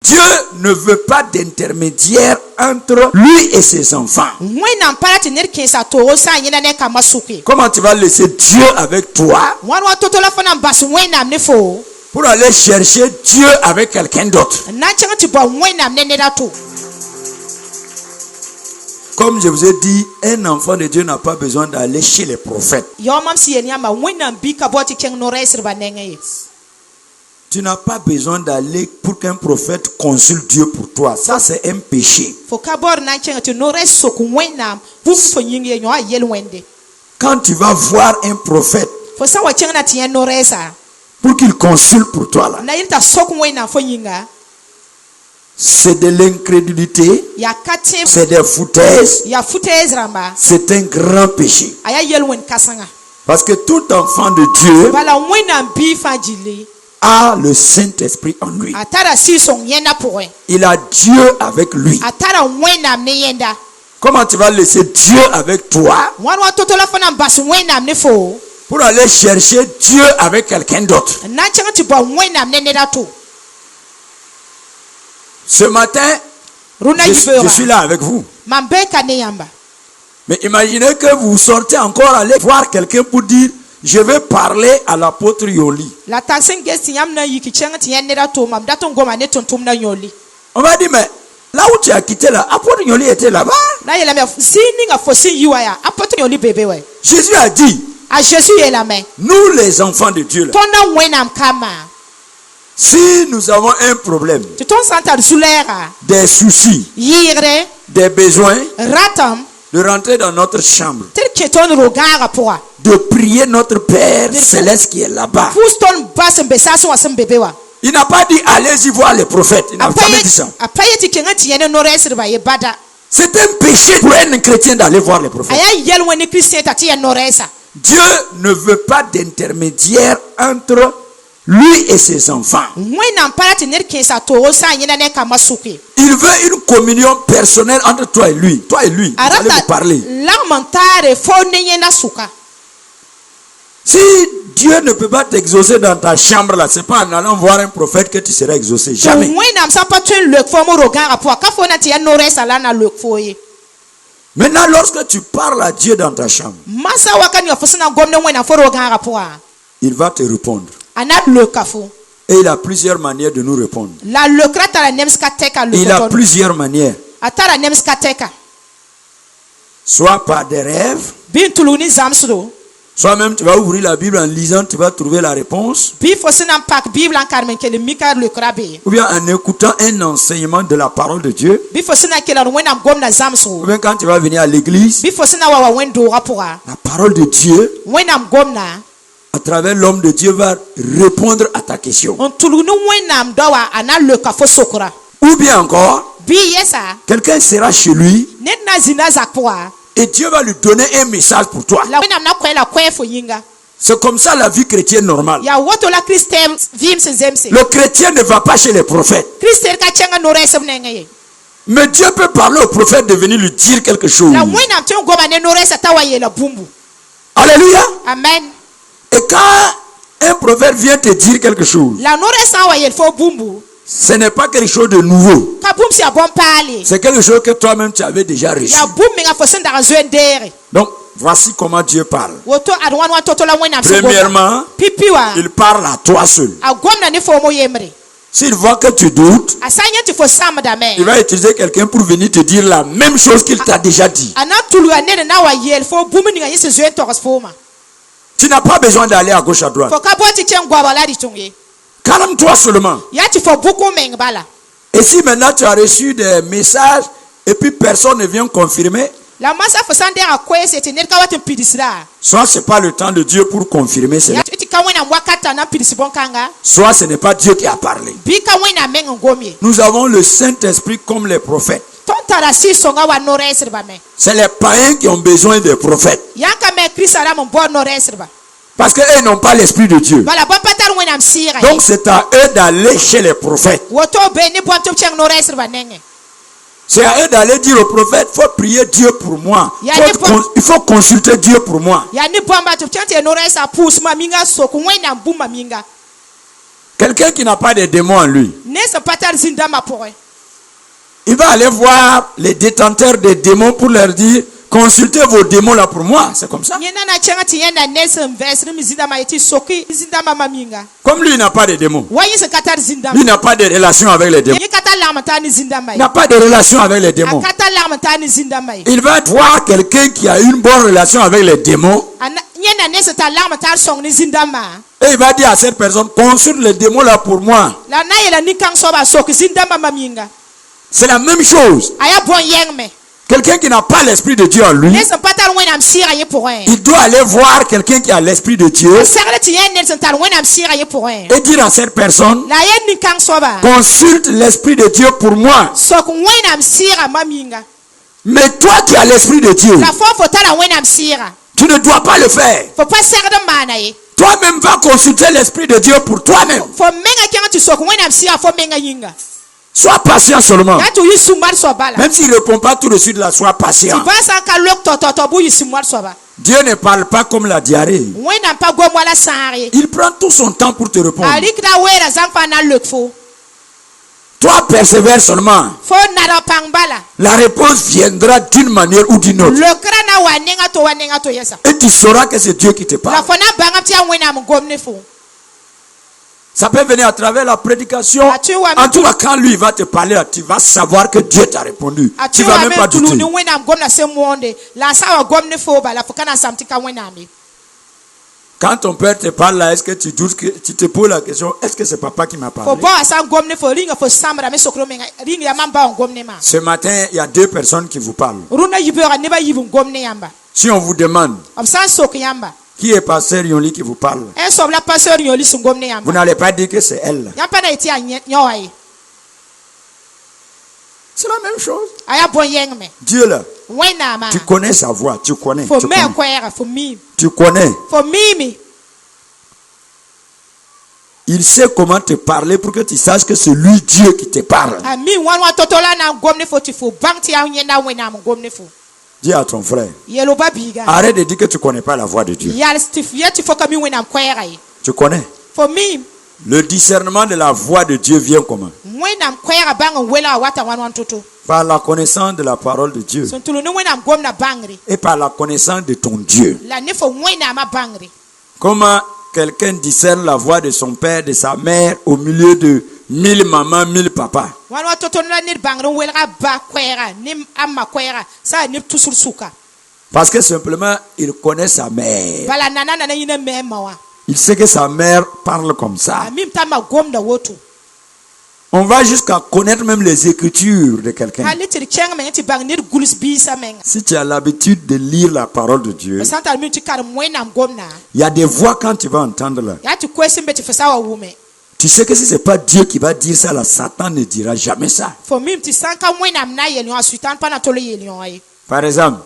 Dieu ne veut pas d'intermédiaire entre lui et ses enfants. Comment tu vas laisser Dieu avec toi pour aller chercher Dieu avec quelqu'un d'autre? Comme je vous ai dit, un enfant de Dieu n'a pas besoin d'aller chez les prophètes. Tu n'as pas besoin d'aller pour qu'un prophète consulte Dieu pour toi. Ça, c'est un péché. Quand tu vas voir un prophète pour qu'il consulte pour toi, là, c'est de l'incrédulité, c'est des foutaises, c'est un grand péché. Parce que tout enfant de Dieu a le Saint-Esprit en lui. Il a Dieu avec lui. Comment tu vas laisser Dieu avec toi pour aller chercher Dieu avec quelqu'un d'autre? Ce matin, je suis là avec vous. Mais imaginez que vous sortez encore aller voir quelqu'un pour dire: je vais parler à l'apôtre Yoli. On va dire: mais là où tu as quitté là, l'apôtre Yoli était là-bas. Jésus a dit: nous les enfants de Dieu là, si nous avons un problème, des soucis, des besoins, de rentrer dans notre chambre, de prier notre Père Céleste qui est là-bas. Il n'a pas dit allez-y voir les prophètes. Il n'a jamais dit ça. C'est un péché pour un chrétien d'aller voir les prophètes. Dieu ne veut pas d'intermédiaire entre lui et ses enfants. Il veut une communion personnelle entre toi et lui. Toi et lui, vous allez vous parler. Si Dieu ne peut pas t'exaucer dans ta chambre là, c'est pas en allant voir un prophète que tu seras exaucé. Jamais. Maintenant, lorsque tu parles à Dieu dans ta chambre, il va te répondre. Et il a plusieurs manières de nous répondre. Il a plusieurs manières. Soit par des rêves, soit même tu vas ouvrir la Bible en lisant, tu vas trouver la réponse. Ou bien en écoutant un enseignement de la parole de Dieu. Ou bien quand tu vas venir à l'église, la parole de Dieu, à travers l'homme de Dieu, va répondre à ta question. Ou bien encore, quelqu'un sera chez lui et Dieu va lui donner un message pour toi. C'est comme ça la vie chrétienne normale. Le chrétien ne va pas chez les prophètes. Mais Dieu peut parler au prophète de venir lui dire quelque chose. Alléluia. Amen. Et quand un prophète vient te dire quelque chose, ce n'est pas quelque chose de nouveau. C'est quelque chose que toi-même tu avais déjà reçu. Donc, voici comment Dieu parle. Premièrement, il parle à toi seul. S'il voit que tu doutes, il va utiliser quelqu'un pour venir te dire la même chose qu'il t'a déjà dit. Tu n'as pas besoin d'aller à gauche à droite. Calme-toi seulement. Et si maintenant tu as reçu des messages et puis personne ne vient confirmer, soit ce n'est pas le temps de Dieu pour confirmer cela, soit ce n'est pas Dieu qui a parlé. Nous avons le Saint-Esprit comme les prophètes. C'est les païens qui ont besoin des prophètes. Parce qu'eux n'ont pas l'Esprit de Dieu. Donc c'est à eux d'aller chez les prophètes. C'est à eux d'aller dire au prophète: il faut prier Dieu pour moi. Il faut consulter Dieu pour moi. Quelqu'un qui n'a pas de démons en lui. Il va aller voir les détenteurs des démons pour leur dire, consultez vos démons là pour moi. C'est comme ça. Comme lui, il n'a pas de démons. Lui n'a pas de relation avec les démons. Il n'a pas de relation avec les démons. Il va voir quelqu'un qui a une bonne relation avec les démons. Et il va dire à cette personne, consulte les démons là pour moi. C'est la même chose. Quelqu'un qui n'a pas l'esprit de Dieu en lui, il doit aller voir quelqu'un qui a l'esprit de Dieu et dire à cette personne, consulte l'esprit de Dieu pour moi. Mais toi qui as l'esprit de Dieu, tu ne dois pas le faire. Toi-même va consulter l'esprit de Dieu pour toi-même. Sois patient seulement. Même s'il ne répond pas tout de suite, là, sois patient. Dieu ne parle pas comme la diarrhée. Il prend tout son temps pour te répondre. Toi, persévère seulement. La réponse viendra d'une manière ou d'une autre. Et tu sauras que c'est Dieu qui te parle. Ça peut venir à travers la prédication. En tout cas, quand lui va te parler, tu vas savoir que Dieu t'a répondu. Tu ne vas même pas douter. Quand ton père te parle là, est-ce que tu doutes, que tu te poses la question, est-ce que c'est papa qui m'a parlé? Ce matin, il y a deux personnes qui vous parlent. Si on vous demande, qui est pasteur Yoli qui vous parle, vous n'allez pas dire que c'est elle. C'est la même chose. Dieu là, tu connais sa voix, tu connais. Tu connais. Il sait comment te parler pour que tu saches que c'est lui Dieu qui te parle. Dis à ton frère, arrête de dire que tu ne connais pas la voix de Dieu. Tu connais. Le discernement de la voix de Dieu vient comment? Par la connaissance de la parole de Dieu. Et par la connaissance de ton Dieu. Comment quelqu'un discerne la voix de son père, de sa mère, au milieu de 1000 mamans, 1000 papas? Parce que simplement, il connaît sa mère. Il sait que sa mère parle comme ça. On va jusqu'à connaître même les écritures de quelqu'un. Si tu as l'habitude de lire la parole de Dieu, il y a des voix quand tu vas entendre là. Tu sais que si ce n'est pas Dieu qui va dire ça, là, Satan ne dira jamais ça. Par exemple,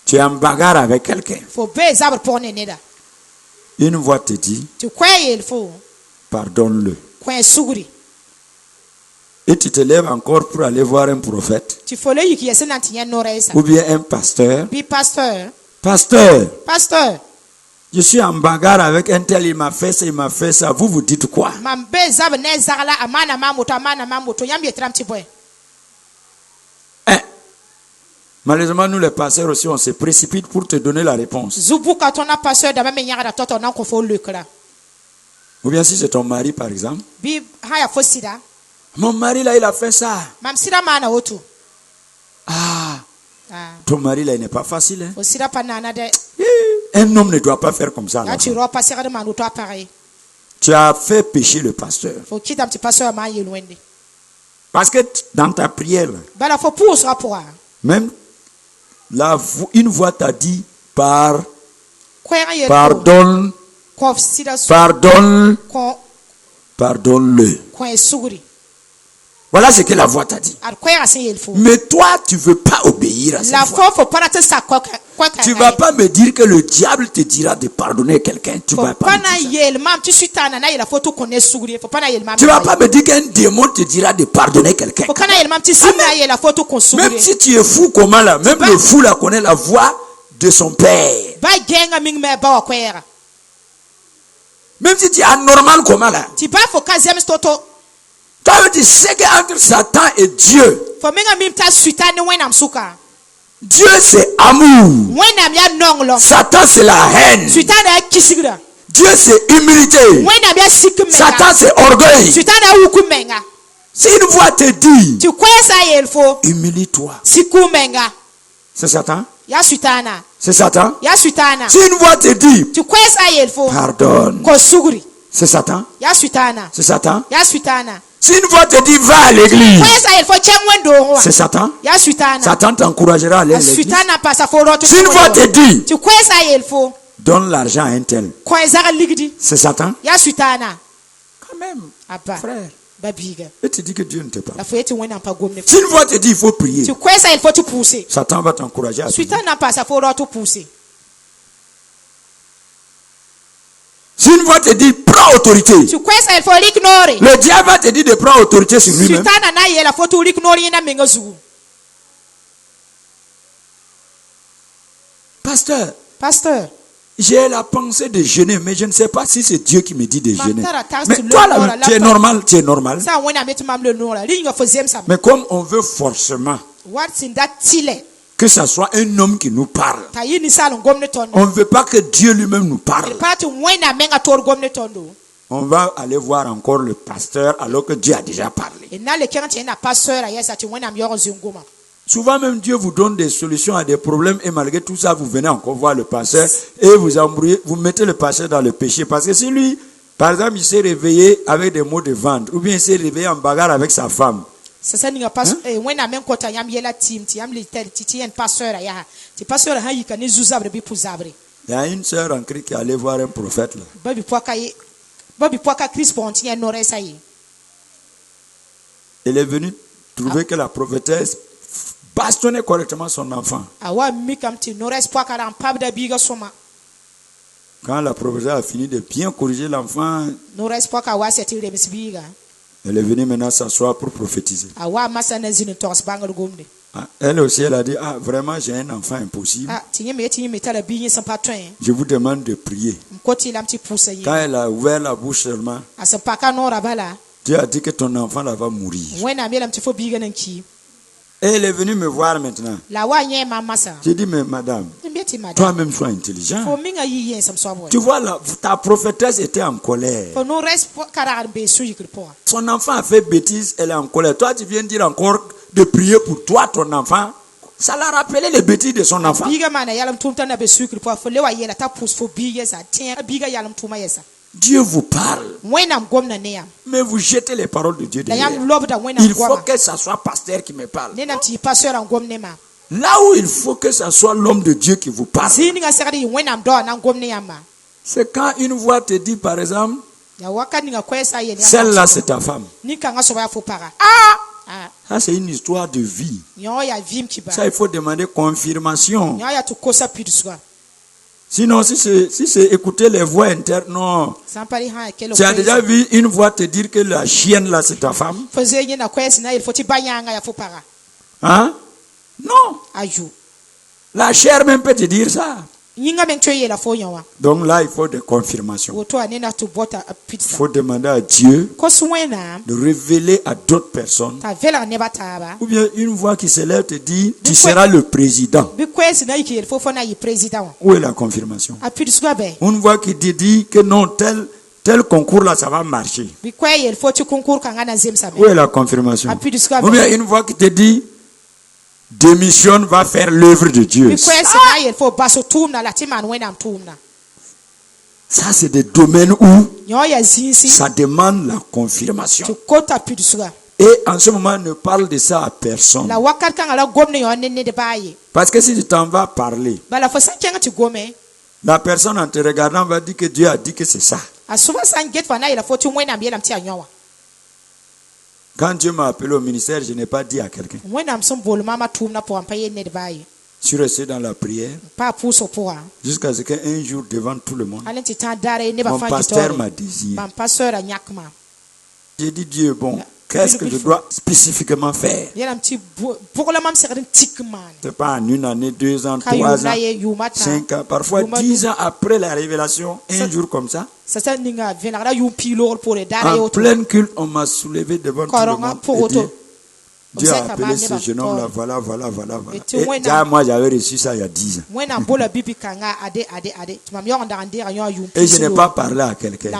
tu es en bagarre avec quelqu'un. Une voix te dit, pardonne-le. Et tu te lèves encore pour aller voir un prophète. Ou bien un pasteur. Pasteur. Je suis en bagarre avec un tel, il m'a fait ça, il m'a fait ça. Vous vous dites quoi? Malheureusement, nous les pasteurs aussi, on se précipite pour te donner la réponse. Ou bien si c'est ton mari, par exemple. Mon mari là, il a fait ça. Ton mari là, il n'est pas facile. Hein? Un homme ne doit pas faire comme ça. Tu as fait pécher le pasteur. Parce que dans ta prière, même une voix t'a dit pardonne-le. Voilà ce que la voix t'a dit. Mais toi, tu ne veux pas obéir à cette voix. Tu ne vas pas me dire que le diable te dira de pardonner quelqu'un. Tu ne vas pas me dire ça. Tu ne vas pas me dire qu'un démon te dira de pardonner quelqu'un. Même si tu es fou, comment là? Même le fou là connaît la voix de son père. Même si tu es anormal comment là. Toi tu sais qu'entre Satan et Dieu. Dieu c'est amour. Satan c'est la haine. Dieu c'est humilité. Satan c'est orgueil. Si une voix te dit, humilie-toi. C'est Satan. C'est Satan. Si une voix te dit, pardonne. C'est Satan. C'est Satan. Si une voix te dit, va à l'église. C'est Satan. Satan t'encouragera à aller à l'église. Si une voix te dit, donne l'argent à un tel. C'est Satan. Quand même, frère. Et tu dis que Dieu ne te parle. Si une voix te dit il faut prier, Satan va t'encourager à prier. Si une voix te dit prends autorité, le diable va te dire de prendre autorité sur lui-même. Pasteur, j'ai la pensée de jeûner, mais je ne sais pas si c'est Dieu qui me dit de jeûner. Mais toi, là, tu es normal. Mais comme on veut forcément que ce soit un homme qui nous parle, on ne veut pas que Dieu lui-même nous parle. On va aller voir encore le pasteur alors que Dieu a déjà parlé. Souvent même Dieu vous donne des solutions à des problèmes et malgré tout ça vous venez encore voir le pasteur et vous embrouillez, vous mettez le pasteur dans le péché parce que si lui, par exemple, il s'est réveillé avec des mots de vente ou bien il s'est réveillé en bagarre avec sa femme. Il y a une sœur en Christ qui est allée voir un prophète là. Elle est venue trouver que la prophétesse bastonnait correctement son enfant. Quand la prophétesse a fini de bien corriger l'enfant, elle est venue maintenant s'asseoir pour prophétiser. Elle aussi, elle a dit, vraiment j'ai un enfant impossible. Je vous demande de prier. Quand elle a ouvert la bouche seulement, Dieu a dit que ton enfant là va mourir. Et elle est venue me voir maintenant. J'ai dit, mais madame, toi-même sois intelligent. Tu vois, ta prophétesse était en colère. Son enfant a fait bêtise, elle est en colère. Toi, tu viens dire encore de prier pour toi, ton enfant. Ça l'a rappelé les bêtises de son enfant. Dieu vous parle. Mais vous jetez les paroles de Dieu derrière. Il faut que ce soit pasteur qui me parle. Là où il faut que ce soit l'homme de Dieu qui vous parle. C'est quand une voix te dit par exemple, celle-là c'est ta femme. Ça c'est une histoire de vie. Ça il faut demander confirmation. Sinon, si c'est écouter les voix internes, non. Tu as déjà vu une voix te dire que la chienne là, c'est ta femme? Hein? Non. La chair même peut te dire ça. Donc là, il faut des confirmations. Il faut demander à Dieu de révéler à d'autres personnes. Ou bien une voix qui se lève te dit, tu seras le président. Où est la confirmation? Une voix qui te dit que non, tel concours là, ça va marcher. Où est la confirmation? Ou bien une voix qui te dit, démissionne, va faire l'œuvre de Dieu. Ça, c'est des domaines où ça demande la confirmation. Et en ce moment, ne parle de ça à personne. Parce que si tu t'en vas parler, la personne en te regardant va dire que Dieu a dit que c'est ça. Quand Dieu m'a appelé au ministère, je n'ai pas dit à quelqu'un. Je suis resté dans la prière jusqu'à ce qu'un jour, devant tout le monde, mon pasteur m'a désiré. J'ai dit, Dieu, bon, Qu'est-ce que je dois spécifiquement faire? C'est pas en 1 année, 2 ans, 3 ans, 5 ans, parfois 10 ans après la révélation, un jour comme ça. En pleine culte, on m'a soulevé devant tout le monde et dit, Dieu a appelé ce jeune homme là, voilà. Et moi j'avais reçu ça il y a 10 ans. Et je n'ai pas parlé à quelqu'un.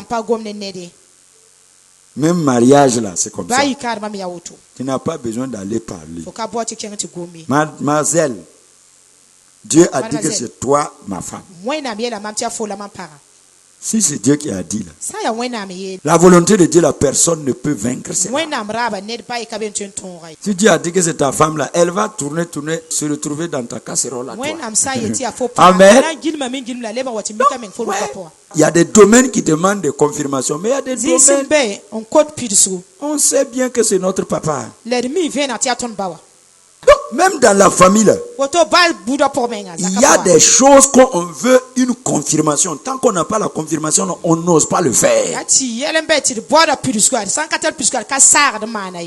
Même mariage là, c'est comme ça. Tu n'as pas besoin d'aller parler. Mademoiselle, Dieu a dit que c'est toi ma femme. Si c'est Dieu qui a dit là, la volonté de Dieu, la personne ne peut vaincre ça. Si Dieu a dit que c'est ta femme là, elle va tourner, se retrouver dans ta casserole là. Amen. Il y a des domaines qui demandent des confirmations, mais il y a des domaines, on sait bien que c'est notre papa. Donc, même dans la famille, là, il y a des choses qu'on veut une confirmation. Tant qu'on n'a pas la confirmation, on n'ose pas le faire. Que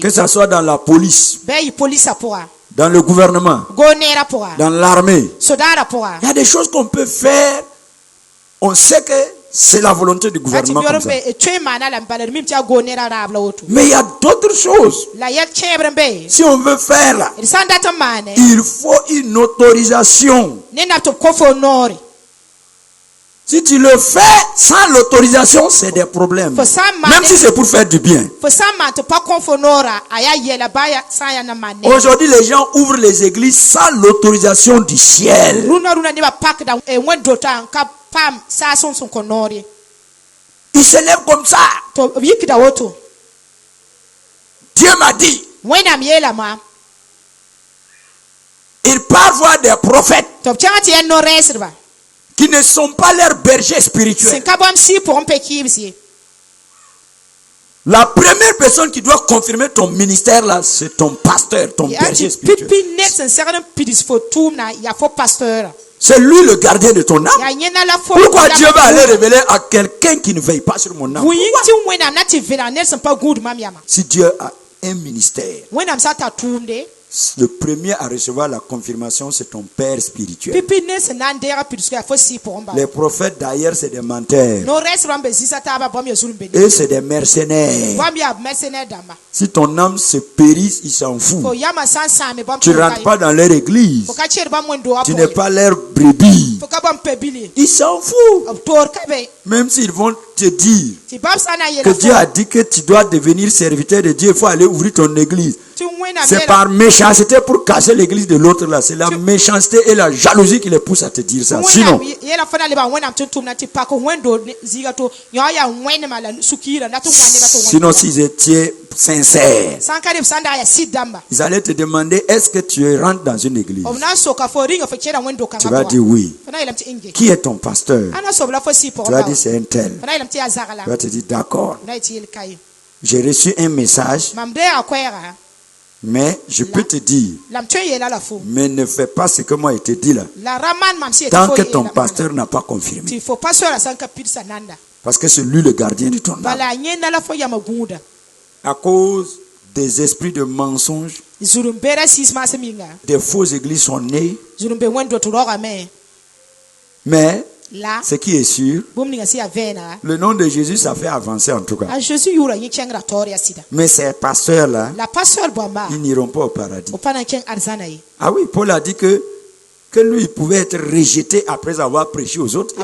ce soit dans la police, dans le gouvernement, dans l'armée, il y a des choses qu'on peut faire. On sait que c'est la volonté du gouvernement comme ça. Mais il y a d'autres choses. Si on veut faire là, il faut une autorisation. Si tu le fais sans l'autorisation, c'est des problèmes. Même si c'est pour faire du bien. Aujourd'hui, les gens ouvrent les églises sans l'autorisation du ciel. Il s'élève comme ça. Dieu m'a dit. Il part voir des prophètes qui ne sont pas leurs bergers spirituels. La première personne qui doit confirmer ton ministère là, c'est ton pasteur, ton berger spirituel. C'est lui le gardien de ton âme. Pourquoi Dieu va aller révéler à quelqu'un qui ne veille pas sur mon âme? Si Dieu a un ministère, le premier à recevoir la confirmation, c'est ton père spirituel. Les prophètes d'ailleurs, c'est des menteurs. Et c'est des mercenaires. Si ton âme se périsse, ils s'en foutent. Tu ne rentres pas dans leur église. Tu n'es pas leur brebis. Ils s'en foutent. Même s'ils vont te dire que Dieu a dit que tu dois devenir serviteur de Dieu, il faut aller ouvrir ton église. C'est par méchanceté pour casser l'église de l'autre là. C'est la méchanceté et la jalousie qui les poussent à te dire ça. Sinon s'ils étaient sincères, ils allaient te demander, est-ce que tu rentres dans une église? Tu vas dire oui. Qui est ton pasteur? Tu vas dire c'est un tel. Tu vas te dire d'accord. J'ai reçu un message. Mais je peux te dire, mais ne fais pas ce que moi je te dis là. Tant que ton pasteur n'a pas confirmé. Parce que c'est lui le gardien de ton âme. À cause des esprits de mensonges, des fausses églises sont nées. Mais ce qui est sûr, le nom de Jésus, ça fait avancer en tout cas. Mais ces pasteurs-là, ils n'iront pas au paradis. Ah oui, Paul a dit que lui, il pouvait être rejeté après avoir prêché aux autres.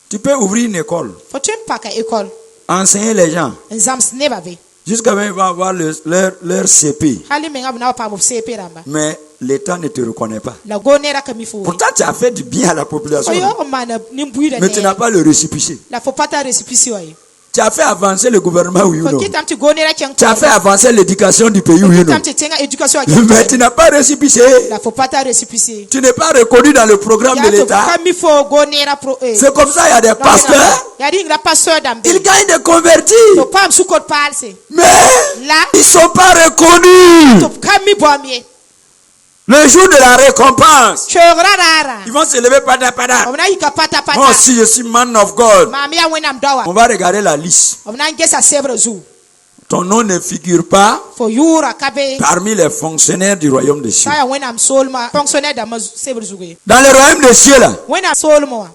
Tu peux ouvrir une école, enseigner les gens. Jusqu'à même ils vont avoir leur CP. Mais l'État ne te reconnaît pas. Pourtant, tu as fait du bien à la population. Mais tu n'as pas le récépissé. Tu as fait avancer le gouvernement, oui ou non? Tu as fait avancer l'éducation du pays, oui ou non? Mais tu n'as pas récépissé. Tu n'es pas reconnu dans le programme de l'État. C'est comme ça, il y a des pasteurs. Ils gagnent des convertis. Mais ils ne sont pas reconnus. Le jour de la récompense, ils vont se lever pada. Oh, si je suis man of God, on va regarder la liste. Ton nom ne figure pas parmi les fonctionnaires du royaume des cieux. Dans le royaume des cieux, là,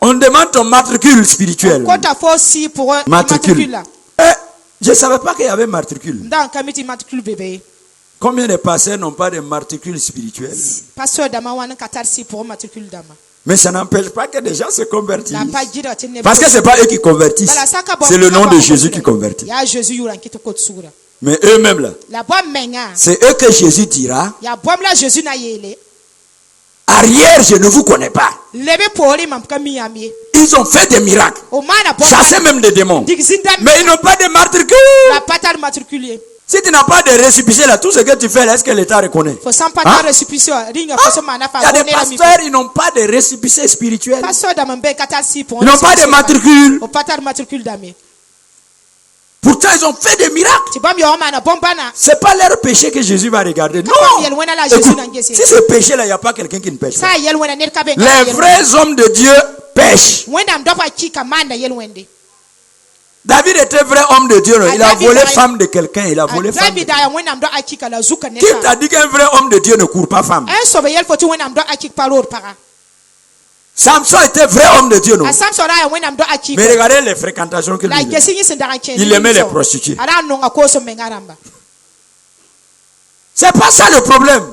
on demande ton matricule spirituel. Matricule. Je ne savais pas qu'il y avait matricule. Combien de pasteurs n'ont pas de matricule spirituel? Mais ça n'empêche pas que des gens se convertissent. Parce que ce n'est pas eux qui convertissent. C'est le nom de Jésus qui convertit. Mais eux-mêmes là, c'est eux que Jésus dira: arrière, je ne vous connais pas. Ils ont fait des miracles, chassé même des démons, mais ils n'ont pas de matricule. Si tu n'as pas de récipicé là, tout ce que tu fais là, est-ce que l'État reconnaît? Il y a des pasteurs, ils n'ont pas de récipicé spirituel. Ils n'ont pas de matricule. Pourtant, ils ont fait des miracles. Ce n'est pas leur péché que Jésus va regarder. Non. Écoute, si ce péché là, il n'y a pas quelqu'un qui ne pêche pas. Les vrais hommes de Dieu pêchent. David était vrai homme de Dieu. Il a volé femme de quelqu'un. Il a volé femme de quelqu'un. Qui t'a dit qu'un vrai homme de Dieu ne court pas femme? Samson était vrai homme de Dieu, non? Mais regardez les fréquentations qu'il avait. Il aimait les prostituées. C'est pas ça le problème.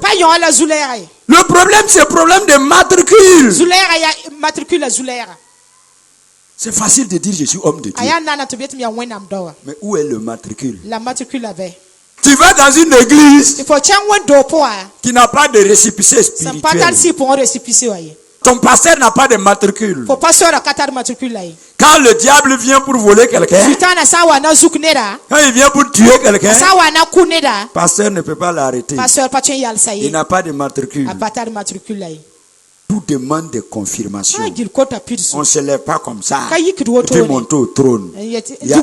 Le problème, c'est le problème de matricule. C'est facile de dire je suis homme de Dieu. Mais où est le matricule? Tu vas dans une église qui n'a pas de récipicé spirituel. Ton pasteur n'a pas de matricule. Quand le diable vient pour voler quelqu'un, quand il vient pour tuer quelqu'un, le pasteur ne peut pas l'arrêter. Il n'a pas de matricule. Tout demande de confirmation. On ne se lève pas comme ça. Il peut monter au trône. Il y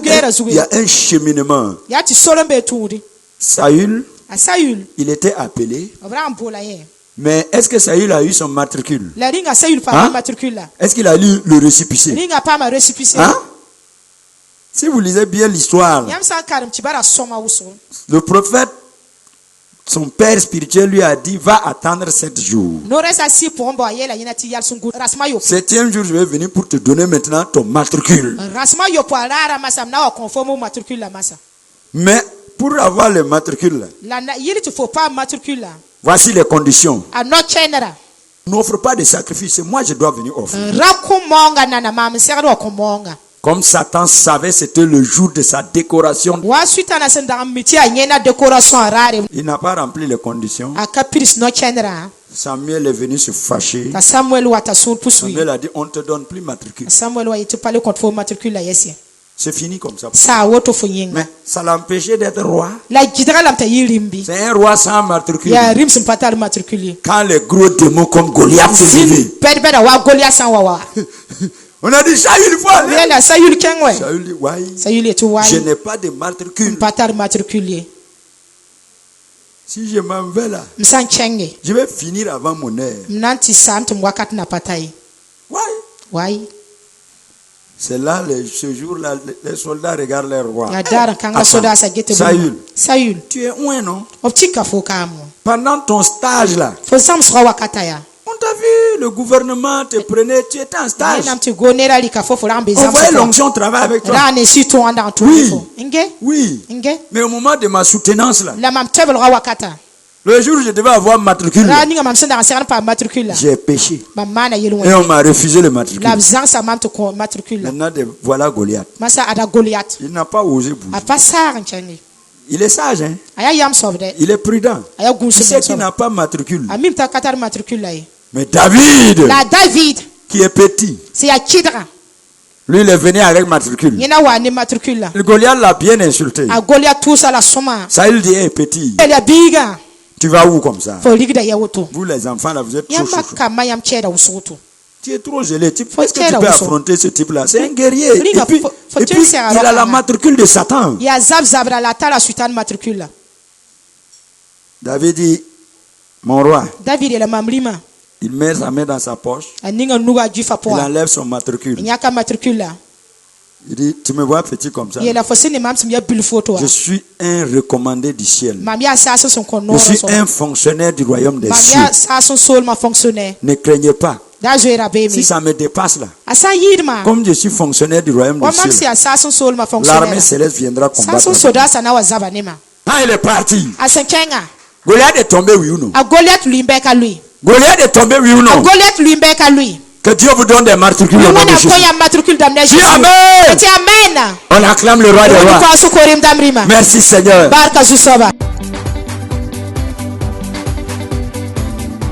a un cheminement. Saül, il était appelé. Mais est-ce que Saül a eu son matricule? Est-ce qu'il a lu le récipicé? Hein? Si vous lisez bien l'histoire, le prophète, son père spirituel lui a dit: va attendre 7 jours. 7e jour, je vais venir pour te donner maintenant ton matricule. Mais pour avoir le matricule, voici les conditions. N'offre pas de sacrifice, c'est moi je dois venir offrir. Comme Satan savait c'était le jour de sa décoration, il n'a pas rempli les conditions. Samuel est venu se fâcher. Samuel a dit: on ne te donne plus matricule. C'est fini comme ça. Mais ça l'empêchait d'être roi. C'est un roi sans matricule. Quand les gros démons comme Goliath se levaient, on a dit: Saül, il faut aller. Saül dit: ouais, je n'ai pas de matricule. Si je m'en vais là, je vais finir avant mon heure. Ouais. C'est là, ce jour-là, les soldats regardent leur roi. Saül, tu es où, non? Pendant ton stage là, on t'a vu, le gouvernement te prenait, tu étais en stage. On voyait l'onction travailler avec toi. Oui. Mais au moment de ma soutenance là, le jour où je devais avoir matricule, j'ai péché. Et on m'a refusé le matricule. Maintenant, voilà Goliath. Il n'a pas osé bouger. Il est sage, hein? Il est prudent. Il sait qu'il n'a pas matricule. Mais David, qui est petit, lui, il est venu avec matricule. Le Goliath l'a bien insulté. Saül dit: hey, petit, tu vas où comme ça? Vous les enfants là, vous êtes trop chouchous. Tu es trop gelé. Est-ce que tu peux affronter ce type-là? C'est un guerrier. Et puis, il a la matricule de Satan. David dit: Mon roi. David est la mamlima. Il met sa main dans sa poche. Il enlève son matricule. Il dit, tu me vois petit comme ça. Je suis un recommandé du ciel. Je suis un fonctionnaire du royaume des cieux. Ne craignez pas. Si ça me dépasse là, comme je suis fonctionnaire du royaume des cieux, l'armée céleste viendra combattre. Quand il est parti, Goliath est tombé, oui ou non? Goliath est tombé, oui ou non? Que Dieu vous donne des matricules au nom de Jésus. Dis Amen. On acclame le roi des rois. Merci Seigneur.